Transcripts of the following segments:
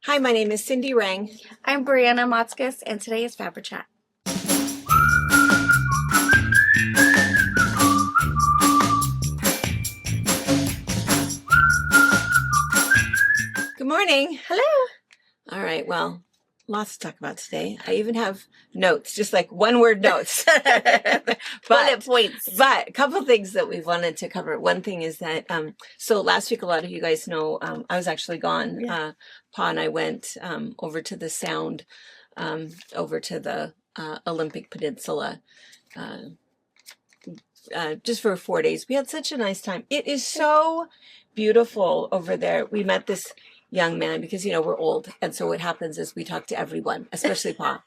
Hi, my name is Cindy Rang. I'm Brianna Motzkus, and today is Fabric Chat. Good morning. Hello. All right, well, lots to talk about today. I even have notes, just like one-word notes. Bullet points. But a couple of things that we wanted to cover. One thing is that, so last week, a lot of you guys know, I was actually gone. Yeah. Pa and I went over to the Sound, over to the Olympic Peninsula, just for 4 days. We had such a nice time. It is so beautiful over there. We met this young man because, we're old. And so what happens is we talk to everyone, especially Pa.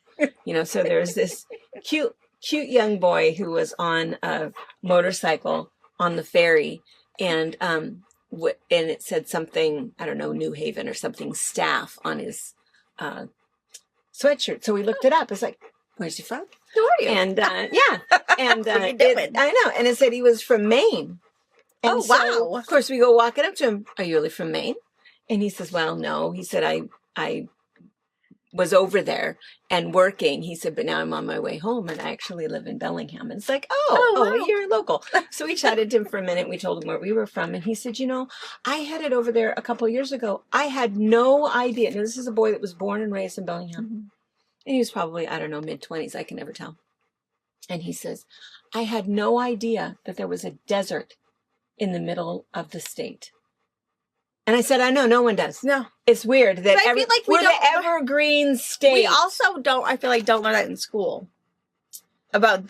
So there's this cute young boy who was on a motorcycle on the ferry, and it said something, I don't know, New Haven or something, staff on his sweatshirt. So we looked it up. It's like, where's he from? Who are you? And yeah, and What are you doing? I know, and it said he was from Maine. And Oh, so, wow. of course, we go walking up to him. Are you really from Maine? And he says, well, no. He said, I was over there and working. He said, but now I'm on my way home and I actually live in Bellingham. And it's like, wow. You're local. So we chatted to him for a minute. We told him where we were from. And he said, I headed over there a couple of years ago. I had no idea. Now, this is a boy that was born and raised in Bellingham. Mm-hmm. And he was probably, I don't know, mid-20s. I can never tell. And he says, I had no idea that there was a desert in the middle of the state. And I said, I know, no one does. No. It's weird that I feel like we're the evergreen state. We also don't learn that in school. About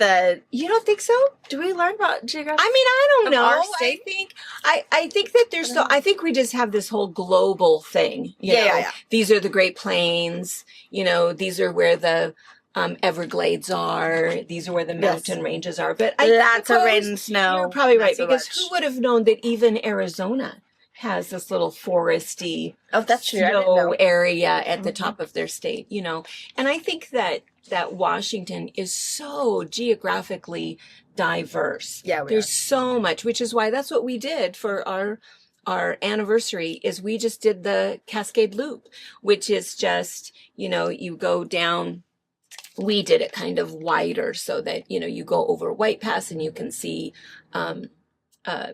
You don't think so? do we learn about geography? I mean, I don't Of know. our state? I think that there's I think we just have this whole global thing. Yeah. These are the Great Plains. These are where the Everglades are. These are where the mountain ranges are. But lots of rain and snow. You're probably right, Not so because much. who would have known that even Arizona has this little foresty That's true. I didn't snow know. area at the Mhm. top of their state, And I think that Washington is so geographically diverse. Yeah, There's so much, which is why that's what we did for our anniversary. Is we just did the Cascade Loop, which is just, you go down. We did it kind of wider so that, you go over White Pass and you can see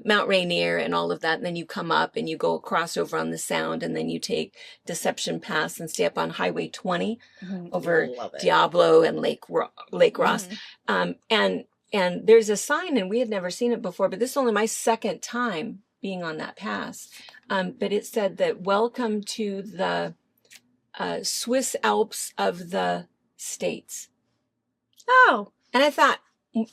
Mount Rainier and all of that. And then you come up and you go across over on the Sound, and then you take Deception Pass and stay up on Highway 20 over Diablo and Lake Ross. And there's a sign, and we had never seen it before, but this is only my second time being on that pass. But it said that welcome to the Swiss Alps of the States. Oh. And I thought,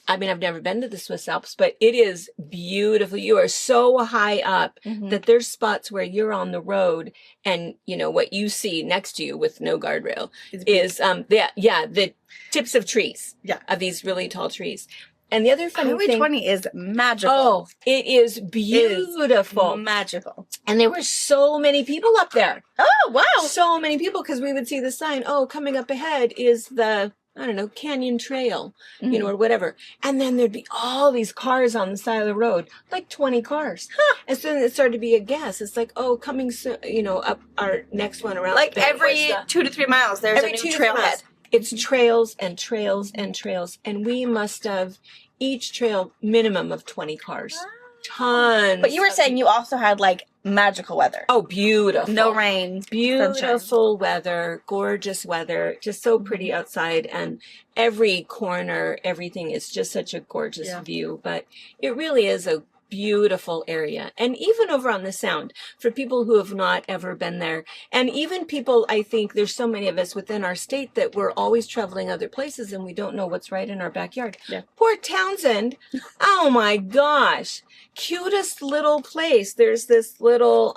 I've never been to the Swiss Alps, but it is beautiful. You are so high up that there's spots where you're on the road, and what you see next to you with no guardrail is the tips of trees, of these really tall trees. And the other funny Highway thing, 20 is magical. Oh, it is beautiful, magical. And there were so many people up there. Oh, wow. So many people, because we would see the sign, coming up ahead is the, I don't know, Canyon Trail, or whatever. And then there'd be all these cars on the side of the road, like 20 cars. And so then it started to be a guess. It's like, coming soon, up our next one around. Like every 2 to 3 miles, there's a new trailhead. It's trails and trails and trails. And we must have each trail minimum of 20 cars. Wow. Tons. But you were saying you also had magical weather. Oh, beautiful. No rain. Beautiful sunshine. weather, gorgeous weather, just so pretty outside. And every corner, everything is just such a gorgeous view. But it really is a beautiful area. And even over on the Sound, for people who have not ever been there, and even people, I think there's so many of us within our state that we're always traveling other places and we don't know what's right in our backyard. Yeah. Port Townsend, oh my gosh, cutest little place. There's this little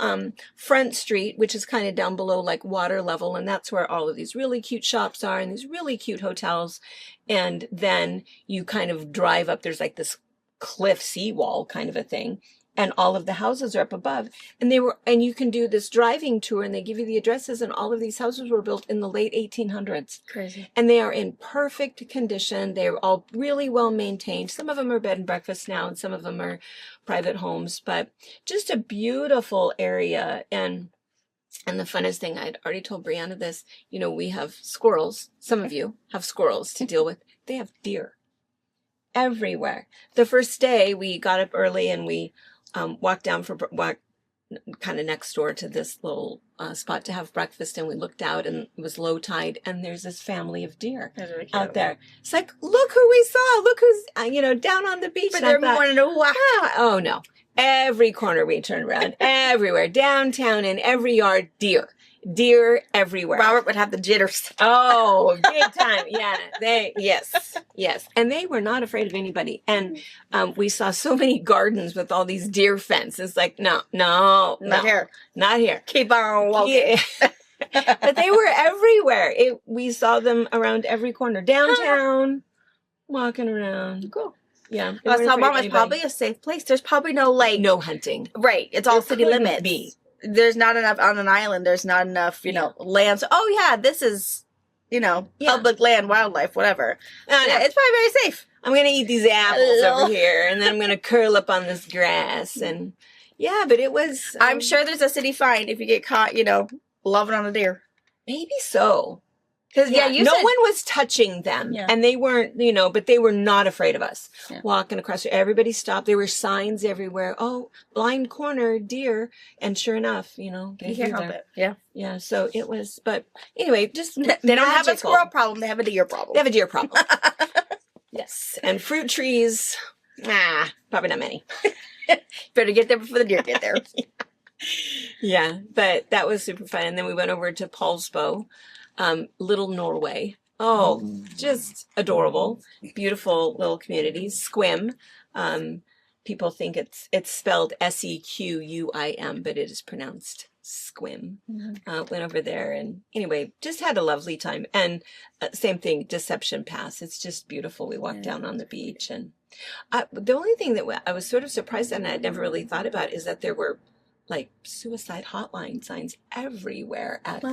front street, which is kind of down below water level, and that's where all of these really cute shops are and these really cute hotels. And then you kind of drive up, there's this cliff seawall kind of a thing, and all of the houses are up above, and you can do this driving tour, and they give you the addresses, and all of these houses were built in the late 1800s. Crazy. And they are in perfect condition. They're all really well maintained. Some of them are bed and breakfast now, and some of them are private homes, but just a beautiful area. And And the funnest thing, I'd already told Brianna this, you know, we have squirrels. Some of you have squirrels to deal with. They have deer everywhere. The first day we got up early and we walked down for kind of next door to this little spot to have breakfast, and we looked out and it was low tide and there's this family of deer Really out there. It's like, look who we saw. Look who's, down on the beach. But they're more in a whack. Oh, no. Every corner we turned around, everywhere, downtown, in every yard, deer. Deer everywhere. Robert would have the jitters. Oh, big time. Yeah. Yes. And they were not afraid of anybody. And we saw so many gardens with all these deer fences. Like, no. Not here. Not here. Keep on walking. Yeah. But they were everywhere. We saw them around every corner. Downtown, walking around. Cool. Yeah. Mom is probably a safe place. There's probably no no hunting. Right. It's all city limits. Be. There's not enough on an island. There's not enough, land. So, this is, public land, wildlife, whatever. No. It's probably very safe. I'm going to eat these apples over here, and then I'm going to curl up on this grass. And yeah, but it was... I'm sure there's a city fine if you get caught, loving on a deer. Maybe so. Because, no one was touching them, and they weren't, but they were not afraid of us. Yeah. Walking across, everybody stopped. There were signs everywhere. Oh, blind corner, deer. And sure enough, you can't help it. Yeah. Yeah, so it was, but anyway, just they don't have a squirrel problem. They have a deer problem. They have a deer problem. Yes. And fruit trees, probably not many. Better get there before the deer get there. Yeah, but that was super fun. And then we went over to Paulsbo. Little Norway. Oh, just adorable. Beautiful little communities. Squim. People think it's spelled Sequim, but it is pronounced Squim. Went over there and anyway, just had a lovely time. And same thing, Deception Pass. It's just beautiful. We walked down on the beach, and the only thing that I was sort of surprised at and I'd never really thought about is that there were like suicide hotline signs everywhere at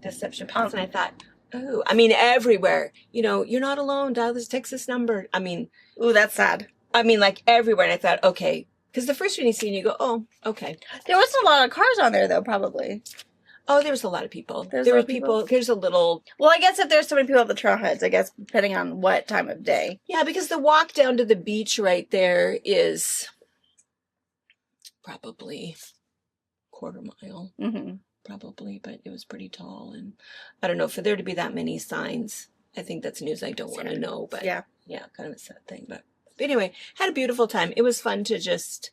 Deception Pass. And I thought, everywhere, you're not alone. Dial this Texas number. That's sad. Like everywhere. And I thought, okay, because the first one you see and you go, oh, okay. There wasn't a lot of cars on there though, probably. Oh, there was a lot of people. There were people. There's a little. Well, I guess if there's so many people at the trailheads, I guess depending on what time of day. Yeah, because the walk down to the beach right there is probably quarter mile, probably, but it was pretty tall. And I don't know, for there to be that many signs, I think that's news I don't want to know, but yeah, kind of a sad thing. But anyway, had a beautiful time. It was fun to just,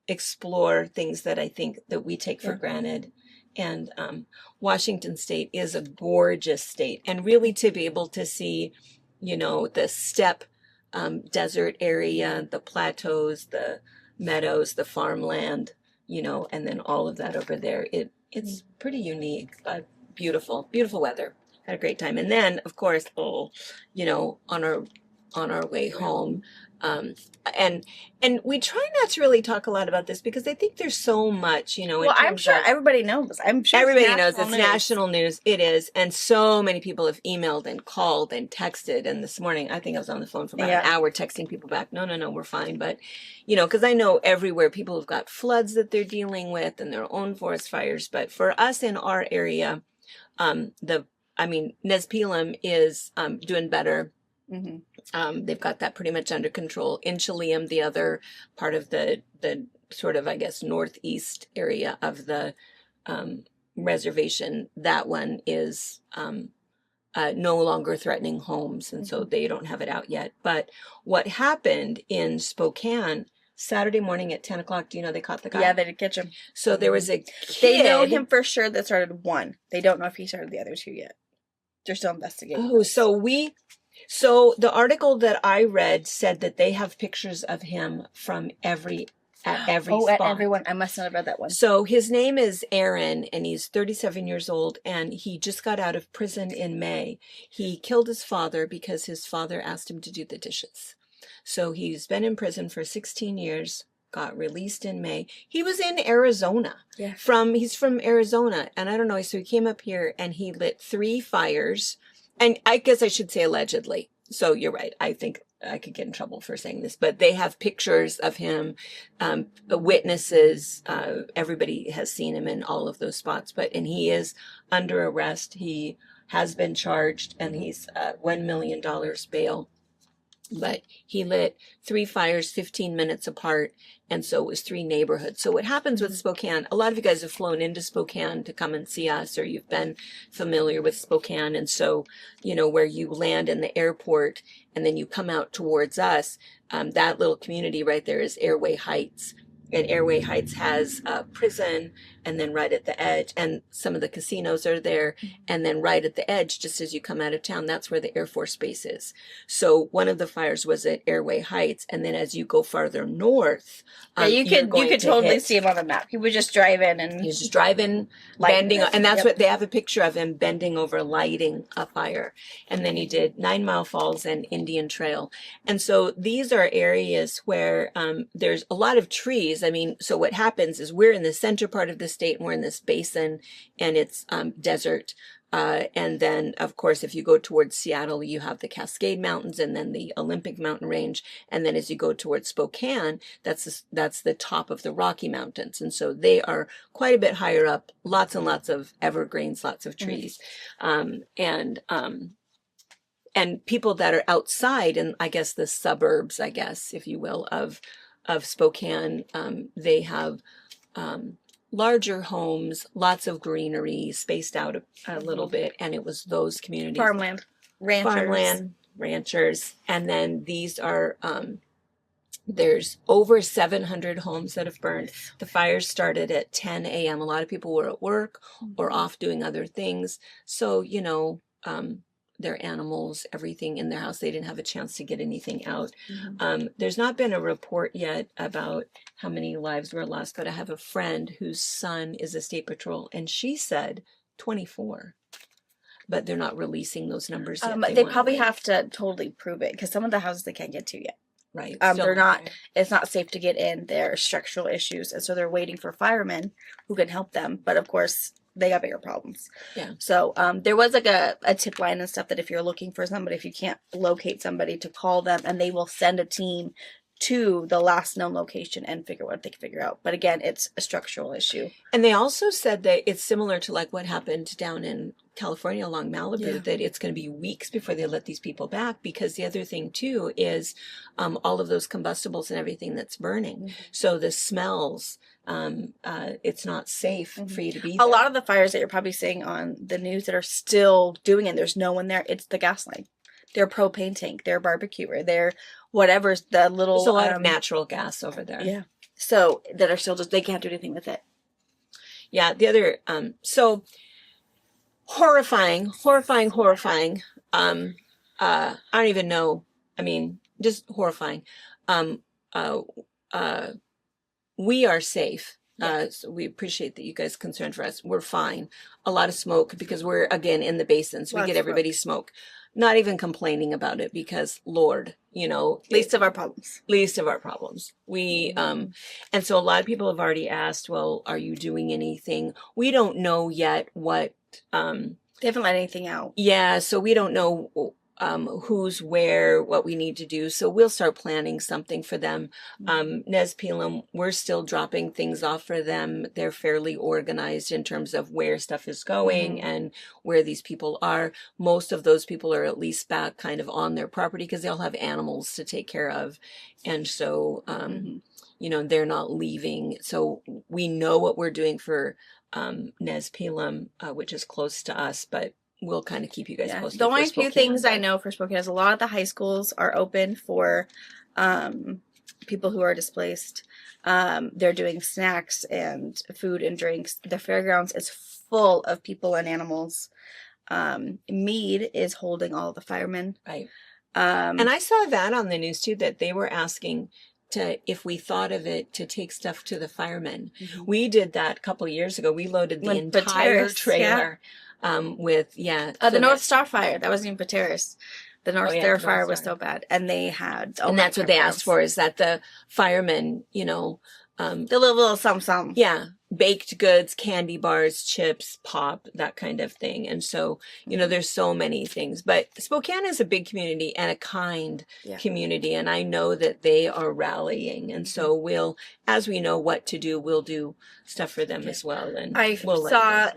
explore things that I think that we take for granted. And Washington State is a gorgeous state, and really to be able to see, the steppe desert area, the plateaus, the meadows, the farmland, and then all of that over there. It's pretty unique, but beautiful weather. Had a great time. And then, of course, on our way home, and we try not to really talk a lot about this because I think there's so much, Well, I'm sure everybody knows. I'm sure everybody knows it's national news. It is. And so many people have emailed and called and texted. And this morning, I think I was on the phone for about an hour texting people back. No, we're fine. But, because I know everywhere people have got floods that they're dealing with and their own forest fires. But for us in our area, Nespelem is doing better. They've got that pretty much under control. In Chileum, the other part of the sort of, I guess, northeast area of the reservation, that one is no longer threatening homes, and so they don't have it out yet. But what happened in Spokane Saturday morning at 10 o'clock, do you know they caught the guy? Yeah, they did catch him. So there was a kid. They know him for sure that started one. They don't know if he started the other two yet. They're still investigating. Oh, so the article that I read said that they have pictures of him from every spot. At everyone. I must not have read that one. So his name is Aaron, and he's 37 years old, and he just got out of prison in May. He killed his father because his father asked him to do the dishes. So he's been in prison for 16 years, got released in May. He was in Arizona. Yeah. He's from Arizona, and I don't know, so he came up here and he lit 3 fires. And I guess I should say allegedly. So you're right. I think I could get in trouble for saying this, but they have pictures of him, witnesses, everybody has seen him in all of those spots, and he is under arrest. He has been charged, and he's $1 million bail. But he lit 3 fires 15 minutes apart, and so it was 3 neighborhoods. So what happens with Spokane, a lot of you guys have flown into Spokane to come and see us, or you've been familiar with Spokane, and so, you know, where you land in the airport and then you come out towards us, that little community right there is Airway Heights. And Airway Heights has a prison, and then right at the edge, and some of the casinos are there, and then right at the edge, just as you come out of town, that's where the Air Force Base is. So one of the fires was at Airway Heights, and then as you go farther north, yeah, you could totally see him on the map. He would just drive in, and he's just driving, bending, and that's what they have a picture of him bending over, lighting a fire. And then he did 9 Mile Falls and Indian Trail, and so these are areas where there's a lot of trees. I mean, so what happens is we're in the center part of the state, and we're in this basin, and it's desert. And then, of course, if you go towards Seattle, you have the Cascade Mountains, and then the Olympic Mountain Range. And then as you go towards Spokane, that's the top of the Rocky Mountains. And so they are quite a bit higher up, lots and lots of evergreens, lots of trees. And people that are outside, and I guess the suburbs, I guess, if you will, of Spokane, they have larger homes, lots of greenery, spaced out a little bit, and it was those communities. Farmland, ranchers, and then these are, there's over 700 homes that have burned. The fires started at 10 a.m. A lot of people were at work or off doing other things, so, you know, their animals, everything in their house. They didn't have a chance to get anything out. There's not been a report yet about how many lives were lost, but I have a friend whose son is a state patrol, and she said 24. But they're not releasing those numbers yet. They probably have to totally prove it, because some of the houses they can't get to yet. Right. They're not, it's not safe to get in. There are structural issues, and so they're waiting for firemen who can help them. But of course, they got bigger problems. Yeah. So there was like a tip line and stuff that if you're looking for somebody, if you can't locate somebody, to call them, and they will send a team to the last known location and figure what they can figure out. But again, it's a structural issue. And they also said that it's similar to like what happened down in California along Malibu, that it's going to be weeks before they let these people back, because the other thing too is all of those combustibles and everything that's burning. So the smells, it's not safe for you to be there. A lot of the fires that you're probably seeing on the news that are still doing it, there's no one there. It's the gas line, their propane tank, their barbecuer, their whatever's the little. There's a lot of natural gas over there. Yeah. So that are still just, they can't do anything with it. Yeah. The other, so horrifying. I don't even know. I mean, just horrifying. We are safe. So we appreciate that you guys are concerned for us. We're fine. A lot of smoke because we're, again, in the basin. So we get everybody's smoke. Not even complaining about it because, Lord, you know. Least of our problems. We, and so a lot of people have already asked, well, are you doing anything? We don't know yet what. They haven't let anything out. Yeah, so we don't know who's where, what we need to do. So we'll start planning something for them. Nez Pelham, we're still dropping things off for them. They're fairly organized in terms of where stuff is going and where these people are. Most of those people are at least back kind of on their property because they'll have animals to take care of. And so, you know, they're not leaving. So we know what we're doing for Nez Pelham, which is close to us, but we'll kind of keep you guys posted. The only few things I know for Spokane is a lot of the high schools are open for people who are displaced. They're doing snacks and food and drinks. The fairgrounds is full of people and animals. Meade is holding all the firemen. Right. And I saw that on the news too, that they were asking if we thought of it, to take stuff to the firemen. We did that a couple of years ago. We loaded the entire trailer. With the North Star fire, that wasn't even Pateris. The North Star fire was so bad, and they had and that's what they asked for, is that the firemen, you know, The little something. Yeah, baked goods, candy bars, chips, pop, that kind of thing. And so, there's so many things. But Spokane is a big community and a kind community. And I know that they are rallying. And so as we know what to do, we'll do stuff for them as well. And I we'll saw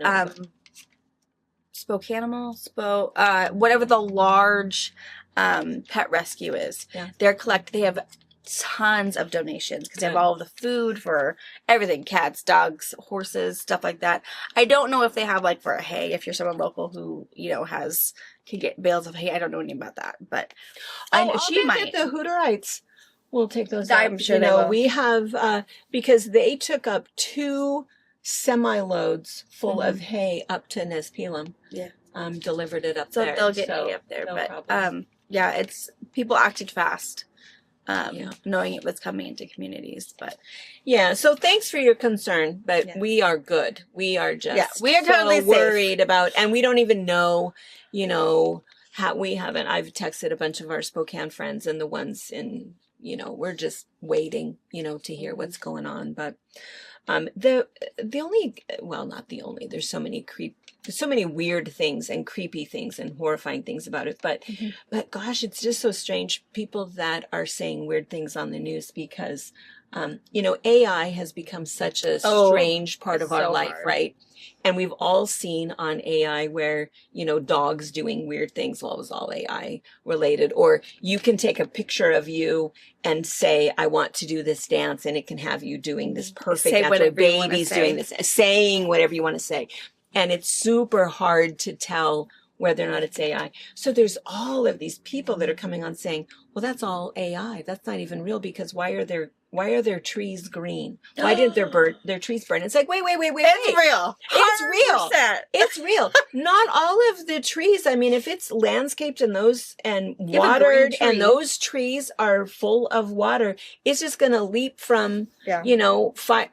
Spokanimal, whatever the large pet rescue is. Yeah. They have tons of donations because they have all of the food for everything: cats, dogs, horses, stuff like that. I don't know if they have like for a hay, if you're someone local who can get bales of hay. I don't know anything about that, but I know she might. The Hooterites will take those. I'm sure they will. We have because they took up 2 semi-loads full of hay up to Nespelem. Yeah, delivered it up so there. They'll get hay up there, no problem. It's people acted fast. Knowing it was coming into communities, but so thanks for your concern, but we are good. We are just we are totally worried about, and we don't even know, I've texted a bunch of our Spokane friends and the ones in, we're just waiting, to hear what's going on. But the only, well, not the only, there's so many weird things and creepy things and horrifying things about it. But gosh, it's just so strange. People that are saying weird things on the news because, AI has become such a strange part of our life, right? And we've all seen on AI where, dogs doing weird things. Well, it was all AI related. Or you can take a picture of you and say, I want to do this dance. And it can have you doing this perfect natural babies doing this, saying whatever you want to say. And it's super hard to tell whether or not it's AI. So there's all of these people that are coming on saying, well, that's all AI. That's not even real because why are their trees green? Why didn't their trees burn? It's like, wait. It's real. 100%. It's real. It's real. Not all of the trees. I mean, if it's landscaped and watered and those trees are full of water, it's just going to leap from,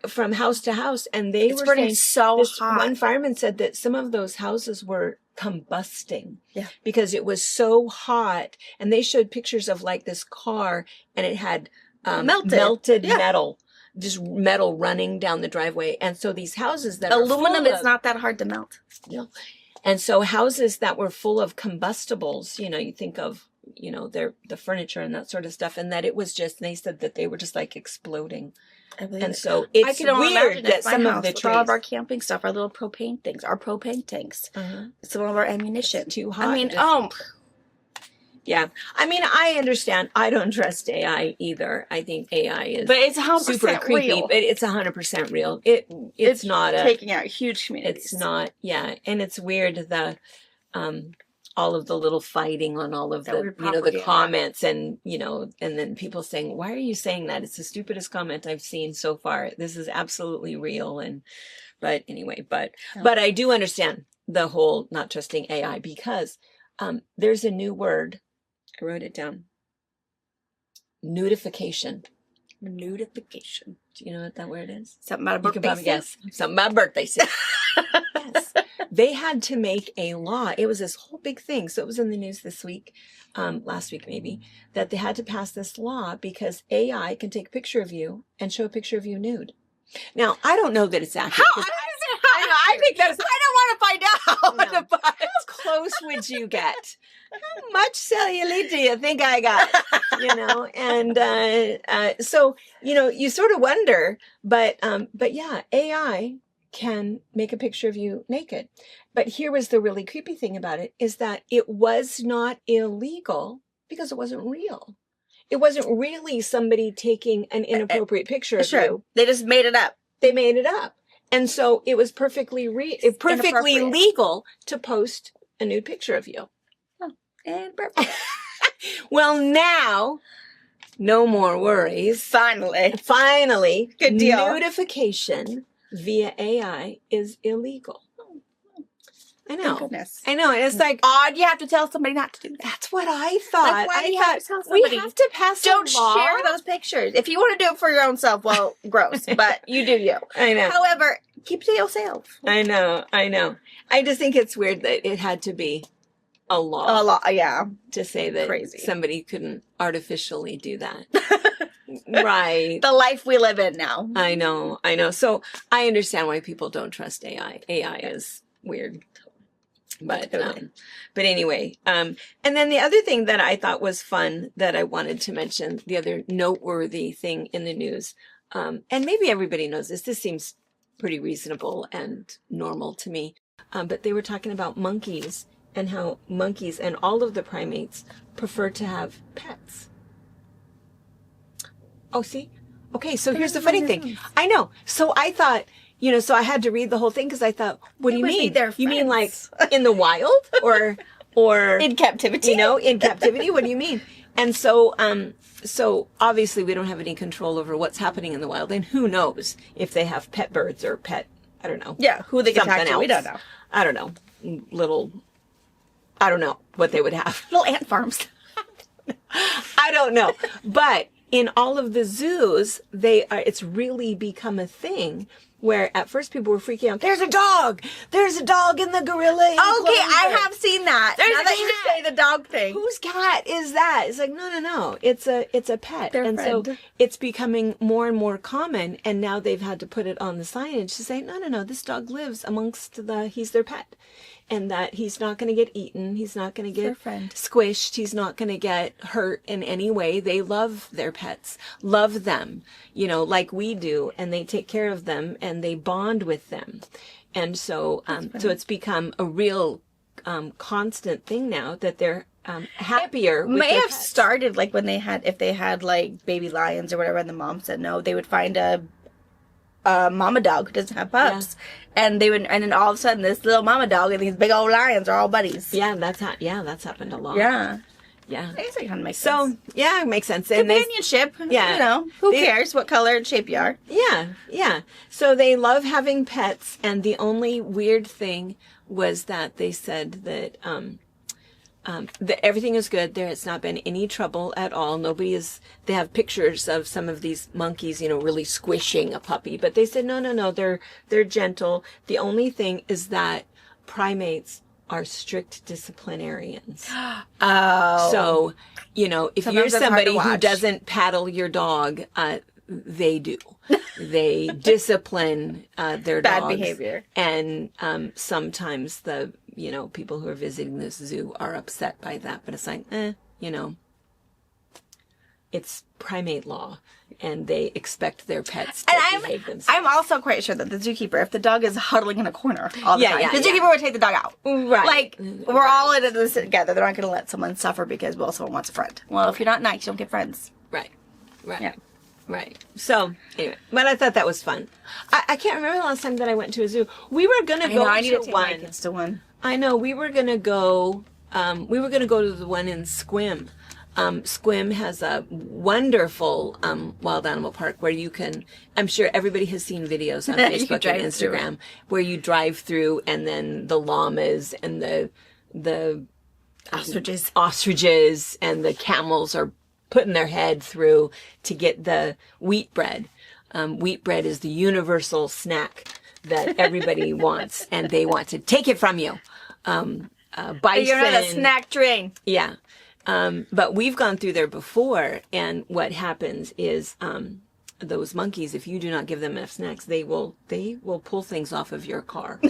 from house to house. And they were saying so hot. One fireman said that some of those houses were combusting because it was so hot. And they showed pictures of like this car and it had melted metal, just metal running down the driveway. And so these houses that aluminum is not that hard to melt. And so houses that were full of combustibles, you think of, the furniture and that sort of stuff. And that it was just, they said that they were just like exploding. And so it's weird that some of the trees, all of our camping stuff, our little propane things, our propane tanks, some of our ammunition. It's too hot. I mean, yeah. I mean, I understand. I don't trust AI either. I think AI is but it's 100% super creepy, real. but it's 100% real. It's not taking out huge communities. It's not, and it's weird that all of the little fighting on all of the comments and then people saying, why are you saying that? It's the stupidest comment I've seen so far. This is absolutely real. But anyway, but I do understand the whole not trusting AI because there's a new word. I wrote it down. Nudification. Nudification. Do you know what that word is? Something about a birthday. You can probably guess. Something about a birthday suit. Yes. They had to make a law. It was this whole big thing. So it was in the news this week, last week maybe, that they had to pass this law because AI can take a picture of you and show a picture of you nude. Now, I don't know that it's accurate. I think that's. I don't want to find out. No. How close would you get? How much cellulite do you think I got? And so you sort of wonder, but yeah, AI can make a picture of you naked. But here was the really creepy thing about it is that it was not illegal because it wasn't real. It wasn't really somebody taking an inappropriate picture of you. They just made it up. They made it up. And so it was perfectly legal to post a nude picture of you. Oh, and perfect. Well, now, no more worries. Finally. Good deal. Nudification via AI is illegal. I know. Thank goodness. I know. And it's like odd. You have to tell somebody not to do that. That's what I thought. Like, why do you have to tell somebody? We have to pass Don't a law. share those pictures. If you want to do it for your own self, well, gross. But you do you. I know. However, keep to yourself. I know. I just think it's weird that it had to be a law. A law, yeah. To say that Crazy. Somebody couldn't artificially do that. Right. The life we live in now. I know. So I understand why people don't trust AI. AI is weird. But Totally. but anyway, and then the other thing that I thought was fun that I wanted to mention, the other noteworthy thing in the news, and maybe everybody knows this. This seems pretty reasonable and normal to me. But they were talking about monkeys and how monkeys and all of the primates prefer to have pets. Oh, see? Okay, so here's the funny thing. I know. So I thought, so I had to read the whole thing because I thought, what do you mean? You mean like in the wild or in captivity? In captivity? What do you mean? And so obviously we don't have any control over what's happening in the wild, and who knows if they have pet birds or pet, I don't know. Yeah, who they can something talk to, else. we don't know. I don't know. I don't know what they would have. Little ant farms. I don't know. But in all of the zoos, it's really become a thing where at first people were freaking out. There's a dog in the gorilla. Okay, I have seen that. There's now a that you cat. say the dog thing. Whose cat is that? It's like, no. It's a pet. Their so friend. it's becoming more and more common, and now they've had to put it on the signage to say, no, this dog lives amongst he's their pet. And that he's not going to get eaten. He's not going to get squished. He's not going to get hurt in any way. They love their pets, love them, like we do. And they take care of them and they bond with them. And so, so it's become a real, constant thing now that they're, happier. It with may their have pets. started like when if they had like baby lions or whatever, and the mom said no, they would find a mama dog who doesn't have pups, and then all of a sudden this little mama dog and these big old lions are all buddies. Yeah, that's happened a lot. Yeah. Yeah. I guess it kind of makes sense. So, yeah, it makes sense. And Companionship. Yeah. Who cares what color and shape you are? Yeah. So they love having pets, and the only weird thing was that they said that that everything is good. There has not been any trouble at all. They have pictures of some of these monkeys, really squishing a puppy, but they said, no, they're gentle. The only thing is that primates are strict disciplinarians. Oh. So, if Sometimes you're that's hard to somebody who watch. doesn't paddle your dog, they do. They discipline their Bad dogs. behavior. And sometimes the people who are visiting this zoo are upset by that, but it's like, it's primate law, and they expect their pets to behave themselves. I'm also quite sure that the zookeeper, if the dog is huddling in a corner all the time, the zookeeper yeah. would take the dog out. Right. Like, we're all in this together. They're not going to let someone suffer because, someone wants a friend. Well, if you're not nice, you don't get friends. Right. Yeah. Right. So, anyway, but I thought that was fun. I can't remember the last time that I went to a zoo. We were going to go I need to to take one. my kids to one. I know. We were going to go to the one in Squim. Squim has a wonderful wild animal park where you can, I'm sure everybody has seen videos on Facebook and Instagram where you drive through, and then the llamas and the ostriches and the camels are putting their head through to get the wheat bread. Wheat bread is the universal snack that everybody wants, and they want to take it from you. Bison. You're not a snack train. Yeah. But we've gone through there before, and what happens is, those monkeys, if you do not give them enough snacks, they will pull things off of your car.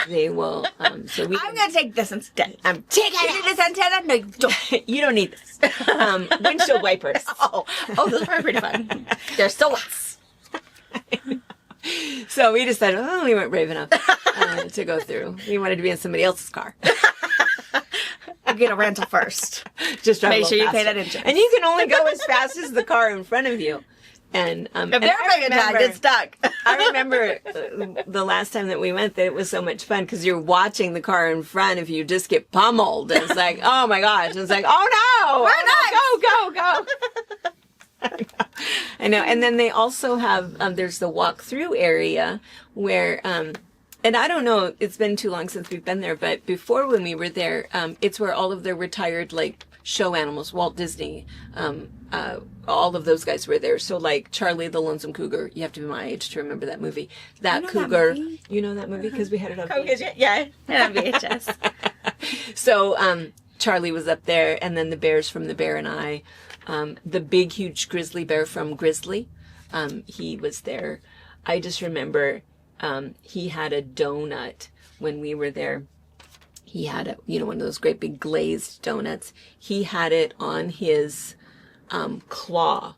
They will, I'm going to take this instead. I'm taking this antenna? No, you don't. You don't need this. Windshield wipers. Oh, those are pretty fun. They're so nice. So we decided, we weren't brave enough to go through. We wanted to be in somebody else's car. Get a rental first. Just drive Make a sure little you pay faster. that insurance. And you can only go as fast as the car in front of you. And if they're paying attention, get stuck. I remember the last time that we went that it was so much fun because you're watching the car in front of you just get pummeled. And it's like, oh my gosh. It's like, oh no. Go. I know. And then they also have, there's the walk through area where, and I don't know, it's been too long since we've been there, but before when we were there, it's where all of the retired, like, show animals, Walt Disney, all of those guys were there. So, like, Charlie the Lonesome Cougar, you have to be my age to remember that movie. That cougar, you know that movie because we had it on VHS. Yeah, on VHS. So, Charlie was up there, and then the bears from The Bear and I, The big, huge grizzly bear from Grizzly. He was there. I just remember he had a donut when we were there. He had one of those great big glazed donuts. He had it on his claw,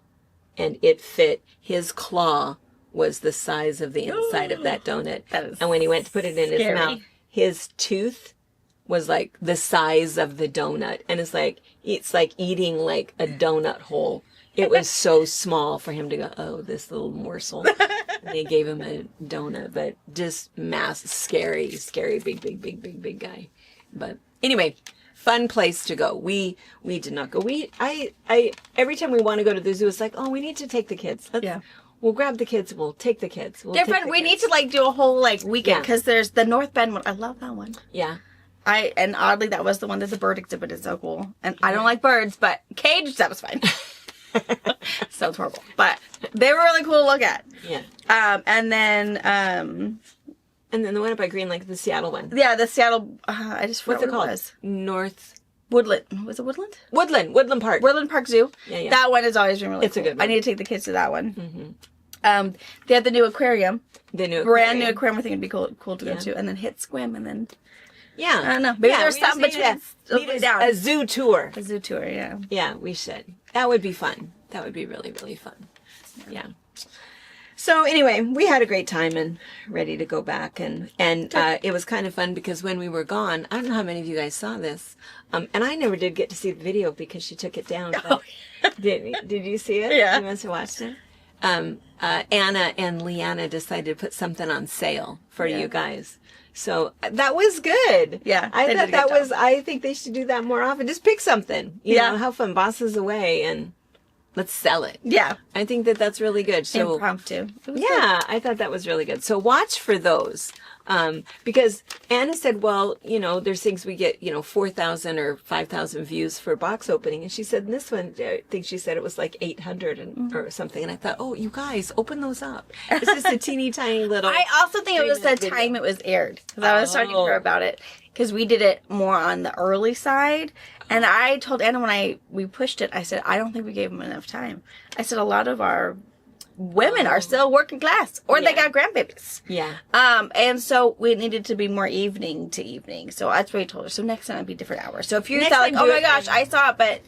and it fit. His claw was the size of the inside of that donut. And when he went to put it in his mouth, his tooth was like the size of the donut. And it's like eating like a donut hole. It was so small for him to go, oh, this little morsel. And they gave him a donut, but just scary, big guy. But anyway, fun place to go. We did not go. I every time we want to go to the zoo, it's like, oh, we need to take the kids. We'll grab the kids. We'll take the kids. We need to like do a whole like weekend because there's the North Bend one. I love that one. Yeah. And oddly, that was the one that the bird exhibit is so cool. And I don't like birds, but cage, that was fine. Sounds horrible. But they were really cool to look at. Yeah. And then the one up by Green Lake, the Seattle one. Yeah, the Seattle, I just forgot What's it what called? It was. North. Woodland. Was it Woodland? Woodland Park. Woodland Park Zoo. Yeah. That one has always been really It's cool. a good one. I need to take the kids to that one. They had the new aquarium. Brand new aquarium. I think it'd be cool to go to. And then hit swim and then... Yeah. I don't know. Maybe there's something between a zoo tour. A zoo tour, yeah. Yeah, we should. That would be fun. That would be really, really fun. Yeah. So anyway, we had a great time and ready to go back. And it was kind of fun because when we were gone, I don't know how many of you guys saw this. And I never did get to see the video because she took it down. But did you see it? Yeah. You must have watched it. Anna and Leanna decided to put something on sale for you guys. So that was good. Yeah. I thought that was, I think they should do that more often. Just pick something. You know, have fun. Bosses away and let's sell it. Yeah. I think that's really good. So impromptu. Yeah, I thought that was really good. So watch for those. Because Anna said, well, there's things we get, 4,000 or 5,000 views for box opening. And she said, this one, I think she said it was like 800 or something. And I thought, oh, you guys, open those up. It's just a teeny tiny little. I also think it was the time it was aired. Because I was talking to her about it. Because we did it more on the early side. And I told Anna when we pushed it, I said, I don't think we gave them enough time. I said, a lot of our women are still working class or they got grandbabies. Yeah. And so we needed to be more evening to evening. So that's what I told her. So next time it'd be different hours. So if you thought like, oh my gosh, I saw it, but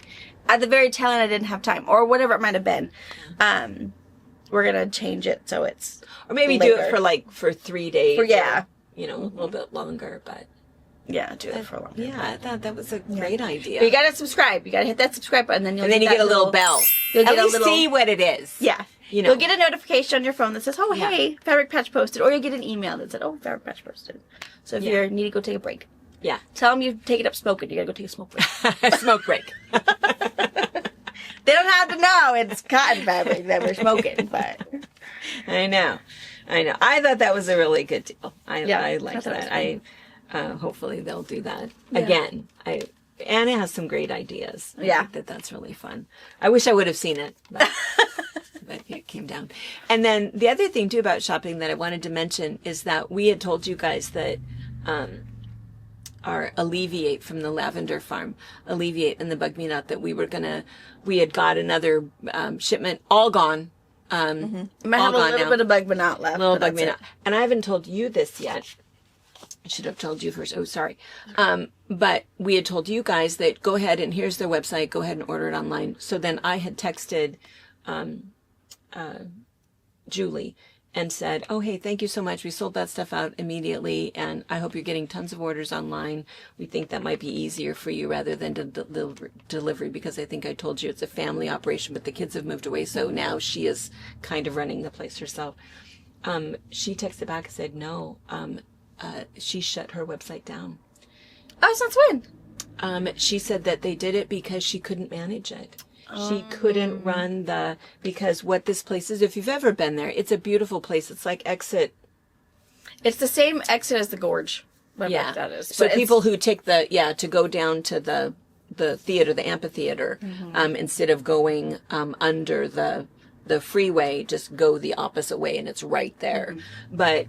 at the very tail end I didn't have time or whatever it might have been, we're going to change it so it's or maybe later. do it for 3 days. Or, a little bit longer, but. Yeah, do it for a long time. Yeah, I thought that was a great idea. But you gotta subscribe. You gotta hit that subscribe button, and then you get a little bell. You'll At least see what it is. Yeah. You'll get a notification on your phone that says, oh, hey, Fabric Patch posted. Or you'll get an email that said, oh, Fabric Patch posted. So if you need to go take a break. Yeah. Tell them you've taken up smoking. You gotta go take a smoke break. Smoke break. They don't have to know it's cotton fabric that we're smoking, but. I know. I thought that was a really good deal. I liked that. Hopefully they'll do that again. Anna has some great ideas. I think that's really fun. I wish I would have seen it, but it came down. And then the other thing too about shopping that I wanted to mention is that we had told you guys that our Alleviate from the Lavender Farm, Alleviate and the Bug Me Not, that we had got another shipment, all gone. Might have a little bit of Bug Me Not left. Little Bug Me Not. And I haven't told you this yet. I should have told you first. Oh, sorry. But we had told you guys that go ahead and here's their website. Go ahead and order it online. So then I had texted Julie and said, oh, hey, thank you so much. We sold that stuff out immediately. And I hope you're getting tons of orders online. We think that might be easier for you rather than delivery because I think I told you it's a family operation, but the kids have moved away. So now she is kind of running the place herself. She texted back and said, no, she shut her website down. Oh, since when? She said that they did it because she couldn't manage it. She couldn't run because what this place is, if you've ever been there, it's a beautiful place. It's like Exit. It's the same exit as the Gorge. Yeah. That is. So people who take to go down to the theater, the amphitheater, instead of going under the freeway, just go the opposite way and it's right there. But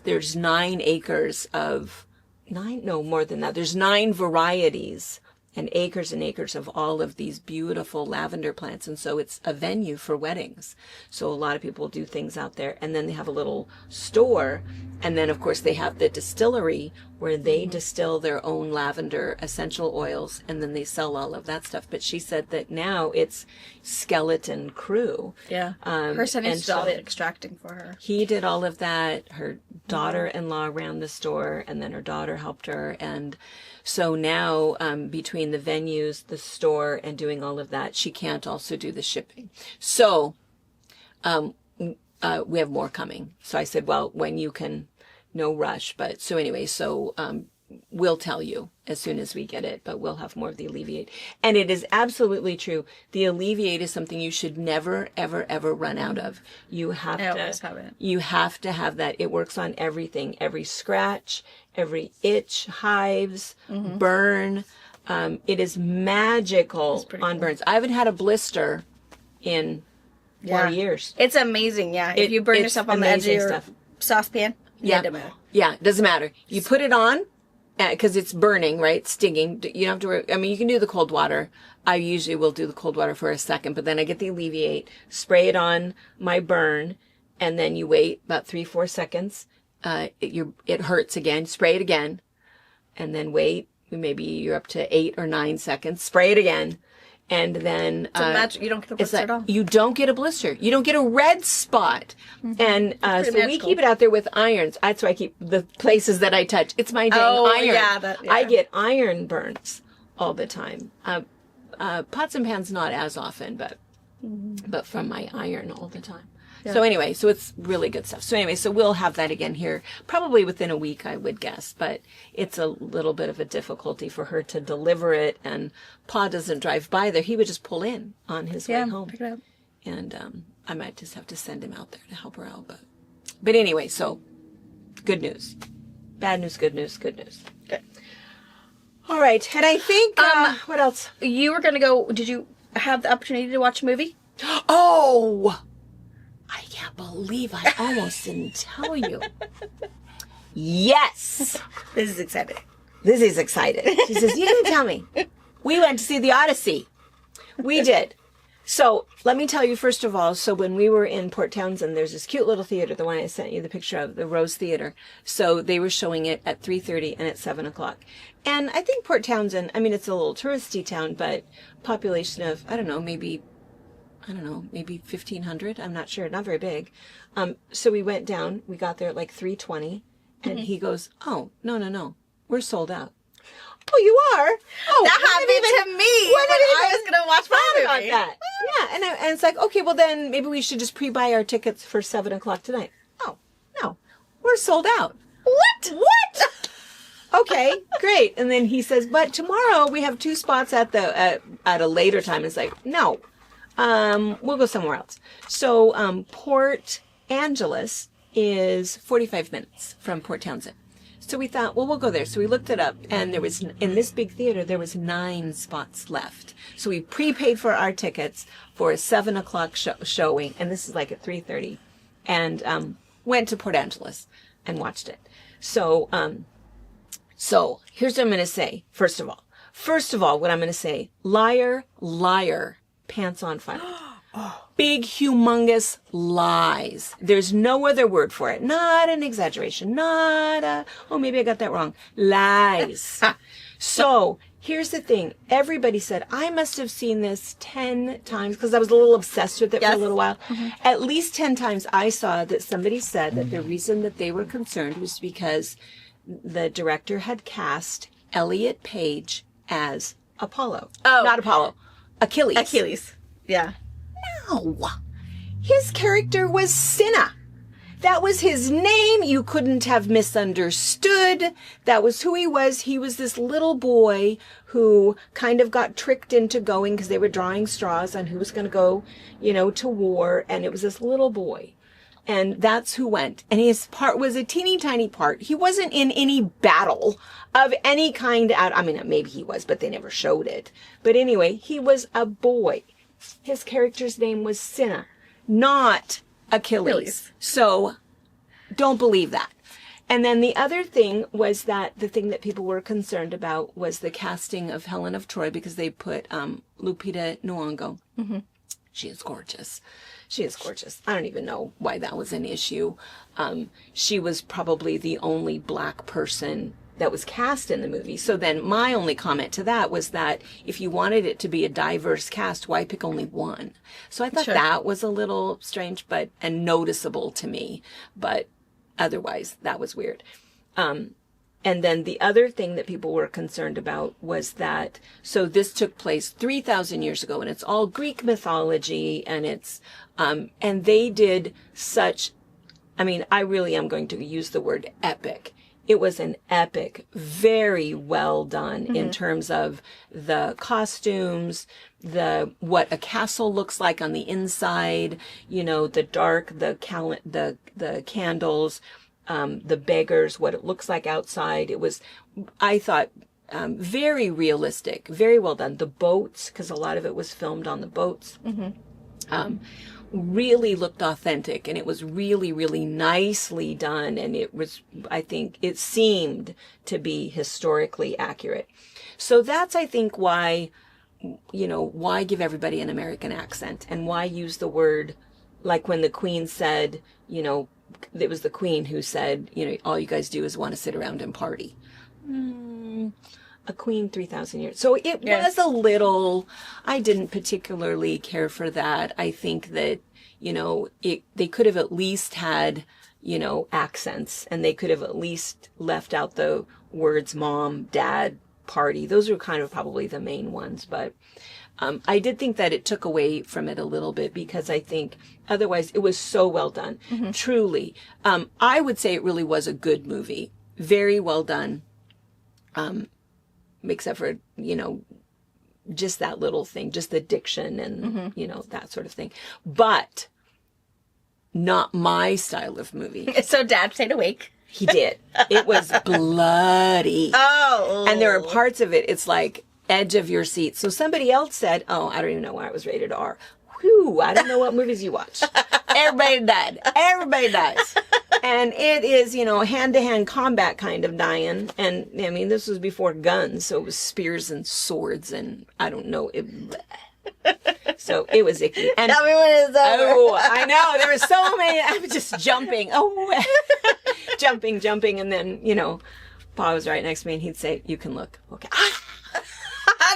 there's 9 acres of more than that. There's 9 varieties and acres of all of these beautiful lavender plants. And so it's a venue for weddings. So a lot of people do things out there. And then they have a little store. And then, of course, they have the distillery where they distill their own lavender essential oils. And then they sell all of that stuff. But she said that now it's skeleton crew. Yeah. Her son used to do all the extracting for her. He did all of that. Her daughter-in-law ran the store, and then her daughter helped her. And so now, between the venues, the store, and doing all of that, she can't also do the shipping. So, we have more coming. So I said, well, when you can, no rush. But so anyway, so, we'll tell you as soon as we get it, but we'll have more of the Alleviate. And it is absolutely true. The Alleviate is something you should never, ever, ever run out of. You have I always have it. You have to have that. It works on everything, every scratch, every itch, hives, burn. It is magical on burns. I haven't had a blister in 4 years. It's amazing, yeah. If you burn yourself on the edge of your saucepan, yeah, it doesn't matter. Yeah, it doesn't matter. You put it on, because it's burning, right? Stinging. You don't have to worry. I mean, you can do the cold water. I usually will do the cold water for a second, but then I get the Alleviate, spray it on my burn, and then you wait about 3-4 seconds. It hurts again. Spray it again, and then wait. Maybe you're up to 8 or 9 seconds. Spray it again, and then you don't get a blister at all. You don't get a blister. You don't get a red spot. And so we keep it out there with irons. That's why I keep the places that I touch. It's my dang iron. Yeah, I get iron burns all the time. Pots and pans not as often, but from my iron all the time. Yeah. So anyway, so it's really good stuff. So anyway, so we'll have that again here probably within a week, I would guess, but it's a little bit of a difficulty for her to deliver it, and Pa doesn't drive by there. He would just pull in on his way home. Pick it up. And I might just have to send him out there to help her out, but anyway, so good news. Bad news, good news, good news. Good. All right. And I think what else? You were going to go, did you have the opportunity to watch a movie? Oh, I can't believe I almost didn't tell you. Yes. This is exciting. Lizzie's excited. She says, you didn't tell me. We went to see the Odyssey. We did. So let me tell you, first of all, so when we were in Port Townsend, there's this cute little theater, the one I sent you the picture of, the Rose Theater. So they were showing it at 3:30 and at 7 o'clock. And I think Port Townsend, I mean, it's a little touristy town, but population of, maybe 1,500. I'm not sure. Not very big. So we went down. We got there at like 3:20, and he goes, "Oh, no. We're sold out." Oh, you are? Oh, that happened to me when I was going to watch my movie. That. Yeah, and it's like, okay, well then maybe we should just pre-buy our tickets for 7 o'clock tonight. Oh, no. We're sold out. What? Okay, great. And then he says, but tomorrow we have 2 spots at a later time. It's like, no. We'll go somewhere else. So, Port Angeles is 45 minutes from Port Townsend. So we thought, well, we'll go there. So we looked it up, and there was, in this big theater, there was 9 spots left. So we prepaid for our tickets for a 7 o'clock showing, and this is like at 3:30, and went to Port Angeles and watched it. So here's what I'm going to say. First of all, what I'm going to say, liar, pants on fire. Big, humongous lies. There's no other word for it. Not an exaggeration. Maybe I got that wrong. Lies. So here's the thing. Everybody said, I must have seen this 10 times because I was a little obsessed with it for a little while. Mm-hmm. At least 10 times I saw that somebody said that the reason that they were concerned was because the director had cast Elliot Page as Apollo. Oh. Not Apollo. Achilles. Yeah. No. His character was Cinna. That was his name. You couldn't have misunderstood. That was who he was. He was this little boy who kind of got tricked into going because they were drawing straws on who was going to go, to war. And it was this little boy. And that's who went. And his part was a teeny tiny part. He wasn't in any battle of any kind. Maybe he was, but they never showed it. But anyway, he was a boy. His character's name was Cinna, not Achilles. So don't believe that. And then the other thing was that the thing that people were concerned about was the casting of Helen of Troy, because they put Lupita Nyong'o. Mm-hmm. She is gorgeous. She is gorgeous. I don't even know why that was an issue. She was probably the only black person that was cast in the movie. So then my only comment to that was that if you wanted it to be a diverse cast, why pick only one? So I thought that was a little strange, and noticeable to me. But otherwise, that was weird. And then the other thing that people were concerned about was that, so this took place 3,000 years ago, and it's all Greek mythology, and it's, and they did such, I mean, I really am going to use the word epic. It was an epic, very well done in terms of the costumes, what a castle looks like on the inside, the dark, the candles, the beggars, what it looks like outside. It was, I thought, very realistic, very well done. The boats, because a lot of it was filmed on the boats, really looked authentic, and it was really, really nicely done. And it was, I think, it seemed to be historically accurate. So that's, I think, why, why give everybody an American accent, and why use the word, like when the Queen said, it was the Queen who said, all you guys do is want to sit around and party. A queen 3,000 years. So it was a little, I didn't particularly care for that. I think that, they could have at least had, accents, and they could have at least left out the words mom, dad, party. Those were kind of probably the main ones. But I did think that it took away from it a little bit, because I think otherwise it was so well done. Truly. I would say it really was a good movie. Very well done. Except for, just that little thing, just the diction and, that sort of thing. But not my style of movie. So Dad stayed awake. He did. It was bloody. Oh. And there are parts of it, it's like edge of your seat. So somebody else said, I don't even know why it was rated R. Whew, I don't know what movies you watch. Everybody died. Everybody dies. And it is, hand-to-hand combat kind of dying. And, I mean, this was before guns, so it was spears and swords, and I don't know. So it was icky. And, tell me when it's over. Oh, I know. There were so many. I was just jumping. Oh, jumping. And then, Pa was right next to me, and he'd say, you can look. Okay.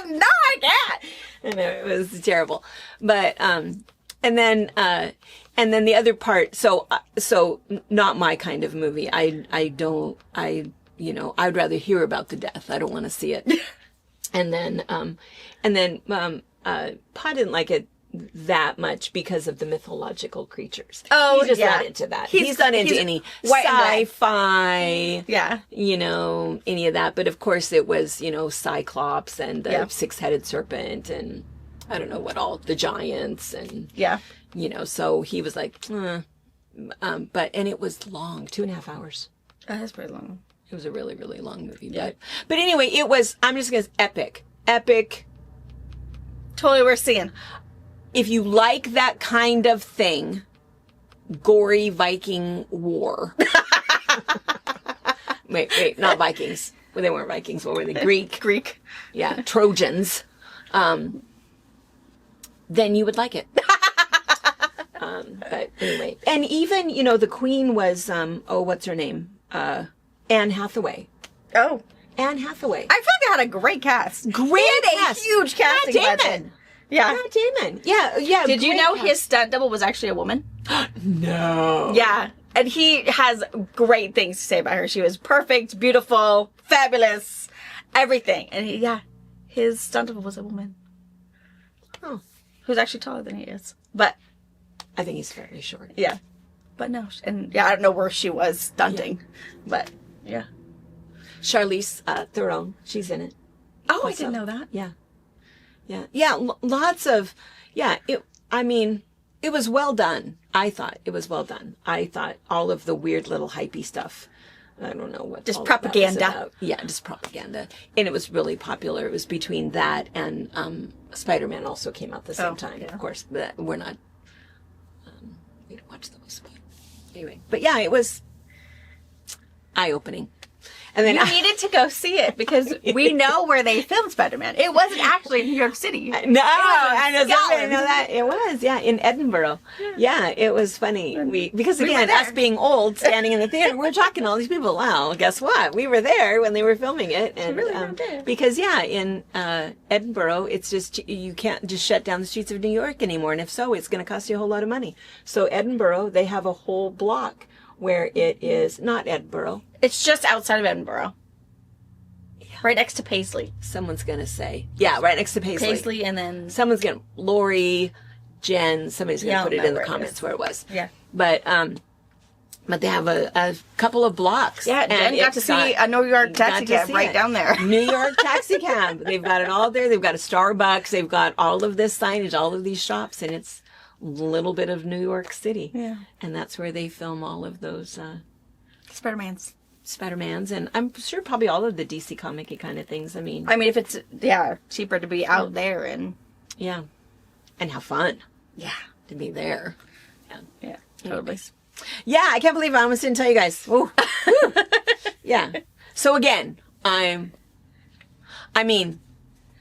No, I can't. And it was terrible. But, and then the other part, so not my kind of movie. I'd rather hear about the death. I don't want to see it. And then Pa didn't like it that much because of the mythological creatures. Oh, he's just not into that. He's not into any sci-fi, any of that. But of course it was, Cyclops and the six-headed serpent and I don't know what all, the giants and, so he was like, and it was long, 2.5 hours. That's pretty long. It was a really, really long movie. Yeah. But anyway, it was, I'm just going to say epic. Totally worth seeing. If you like that kind of thing, gory Viking war. wait, not Vikings. Well, they weren't Vikings. What were they? Greek. Yeah, Trojans. Then you would like it. But anyway. And even, the Queen was, what's her name? Anne Hathaway. Oh. Anne Hathaway. I feel like they had a great cast. Great cast. A huge casting budget. Yeah. Matt Damon. Yeah. Did you know his stunt double was actually a woman? No. Yeah. And he has great things to say about her. She was perfect, beautiful, fabulous, everything. And his stunt double was a woman. Oh. Who's actually taller than he is. But I think he's very short. Yeah. But no. And I don't know where she was stunting. Yeah. But yeah. Charlize Theron. She's in it. Oh, also. I didn't know that. Yeah. Lots of, it was well done. I thought it was well done. I thought all of the weird little hypey stuff. I don't know what. Just propaganda. Yeah, just propaganda. And it was really popular. It was between that and Spider-Man also came out the same time. Yeah. Of course, but we're not, we don't watch those. Anyway, but yeah, it was, eye-opening. And then You needed to go see it because we know where they filmed Spider-Man. It wasn't actually in New York City. No, I know somebody know that. It was, yeah, in Edinburgh. Yeah, it was funny. Because again, us being old, standing in the theater, we're talking to all these people. Wow, guess what? We were there when they were filming it. And because in Edinburgh, it's just you can't just shut down the streets of New York anymore. And if so, it's going to cost you a whole lot of money. So Edinburgh, they have a whole block where it is not Edinburgh. It's just outside of Edinburgh. Yeah. Right next to Paisley. Someone's going to say. Yeah, right next to Paisley. Paisley and then... Someone's going to... Lori, Jen, somebody's going to put it in the comments where it was. Yeah. But they have a couple of blocks. Yeah, Jen got to see a New York taxi cab right down there. New York taxi cab. They've got it all there. They've got a Starbucks. They've got all of this signage, all of these shops, and it's a little bit of New York City. Yeah. And that's where they film all of those... Spider-Mans, and I'm sure probably all of the DC comic-y kind of things. I mean, if it's, cheaper to be out there and... Yeah. And have fun. Yeah. To be there. Yeah, totally. Yeah, I can't believe I almost didn't tell you guys. Ooh. Woo. Yeah. So again,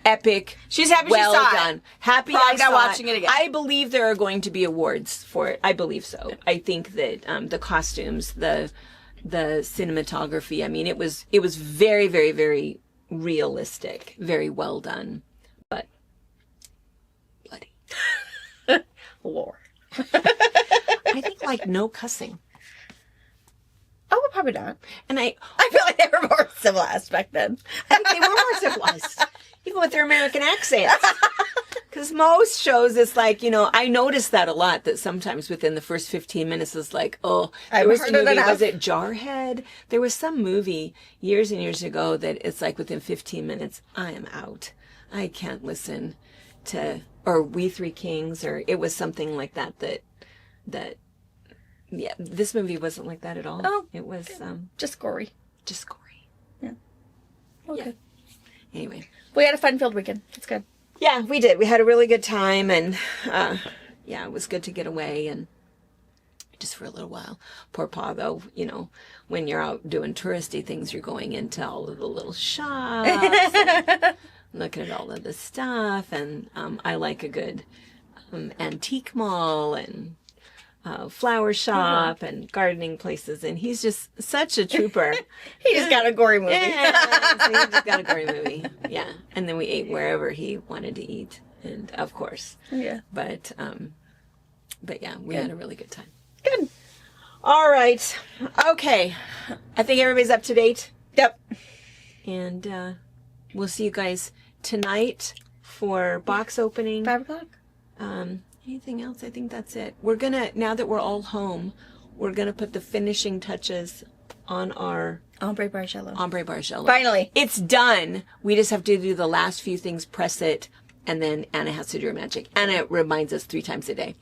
epic. She's happy she saw it. Happy I saw watching it again. I believe there are going to be awards for it. I believe so. Yeah. I think that the costumes, the cinematography, it was very, very, very realistic, very well done, but bloody. Lore. I think no cussing. Oh, well, probably not. And I feel like they were more civilized back then. I think they were more civilized, even with their American accents. Because most shows, it's I noticed that a lot, that sometimes within the first 15 minutes is there was a movie, was it Jarhead? There was some movie years and years ago that it's within 15 minutes, I am out. I can't listen to, or We Three Kings, or it was something like that, yeah, this movie wasn't like that at all. Oh. It was, just gory. Just gory. Yeah. Okay. Yeah. Anyway. We had a fun-filled weekend. It's good. Yeah, we did. We had a really good time, and it was good to get away and just for a little while. Poor Pa, though, when you're out doing touristy things, you're going into all of the little shops, and looking at all of the stuff, and I like a good antique mall and flower shop and gardening places, and he's just such a trooper. He just got a gory movie. Yeah, so he just got a gory movie. Yeah, and then we ate wherever he wanted to eat, and of course. Yeah. But yeah, we had a really good time. Good. All right. Okay. I think everybody's up to date. Yep. And we'll see you guys tonight for box opening. 5:00. Anything else? I think that's it. We're gonna, now that we're all home, we're gonna put the finishing touches on our Ombre Bargello. Finally. It's done. We just have to do the last few things, press it, and then Anna has to do her magic. Anna reminds us 3 times a day.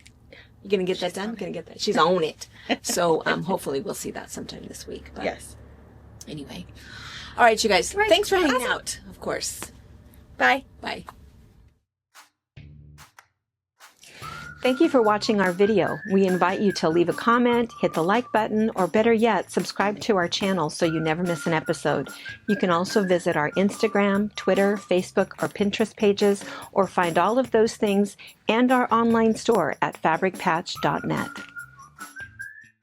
You gonna get that done? Gonna get that. She's on it. So hopefully we'll see that sometime this week. But yes. Anyway. All right, you guys. Right. Thanks for hanging out, of course. Bye. Bye. Thank you for watching our video. We invite you to leave a comment, hit the like button, or better yet, subscribe to our channel so you never miss an episode. You can also visit our Instagram, Twitter, Facebook, or Pinterest pages, or find all of those things and our online store at fabricpatch.net.